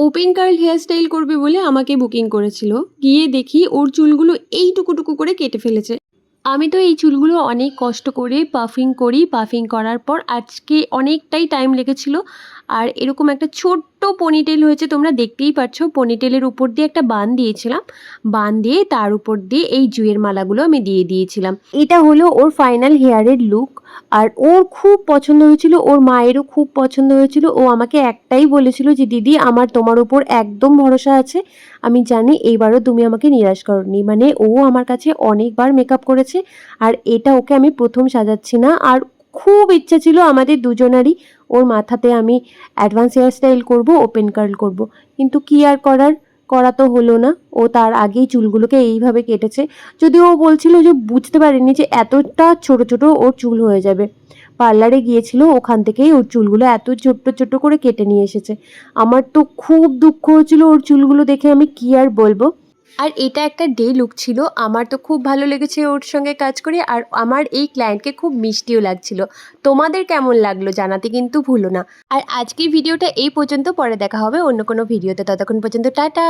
Open curl hair style করবে বলে আমাকে বুকিং করেছিল। গিয়ে দেখি ওর চুলগুলো এইটুকু করে কেটে ফেলেছে। আমি তো এই চুলগুলো অনেক কষ্ট করে পাফিং করি। পাফিং করার পর আজকে অনেকটাই টাইম লেগেছিল। আর এরকম একটা ছোট্ট পনিটেল হয়েছে, তোমরা দেখতেই পাচ্ছ। পনিটেলের উপর দিয়ে একটা বান দিয়েছিলাম, বান দিয়ে তার উপর দিয়ে এই জুঁয়ের মালাগুলো আমি দিয়ে দিয়েছিলাম। এটা হলো ওর ফাইনাল হেয়ারের লুক। আর ওর খুব পছন্দ হয়েছিল, ওর মায়েরও খুব পছন্দ হয়েছিল। ও আমাকে একটাই বলেছিল যে দিদি আমার তোমার উপর একদম ভরসা আছে, আমি জানি এইবারও তুমি আমাকে নিরাশ করোনি। মানে ও আমার কাছে অনেকবার মেকআপ করেছে, আর এটা ওকে আমি প্রথম সাজাচ্ছি না। আর খুব ইচ্ছা ছিল আমাদের দুজনারই ওর মাথাতে আমি অ্যাডভান্স হেয়ার স্টাইল করবো, ওপেন কার্ল করব। কিন্তু কি আর করার, করা তো হলো না। ও তার আগেই চুলগুলোকে এইভাবে কেটেছে। যদিও ও বলছিল যে বুঝতে পারেনি যে এতটা ছোট ছোট ওর চুল হয়ে যাবে। পার্লারে গিয়েছিল, ওখান থেকেই ওর চুলগুলো এত ছোট্ট ছোট্ট করে কেটে নিয়ে এসেছে। আমার তো খুব দুঃখ হচ্ছিল ওর চুলগুলো দেখে, আমি কি আর বলবো। আর এটা একটা ডে লুক ছিল। আমার তো খুব ভালো লেগেছে ওর সঙ্গে কাজ করে, আর আমার এই ক্লায়েন্টকে খুব মিষ্টিও লাগছিল। তোমাদের কেমন লাগলো জানাতে কিন্তু ভুলো না। আর আজকের ভিডিওটা এই পর্যন্ত, পরে দেখা হবে অন্য কোনো ভিডিওতে। ততক্ষণ পর্যন্ত টাটা।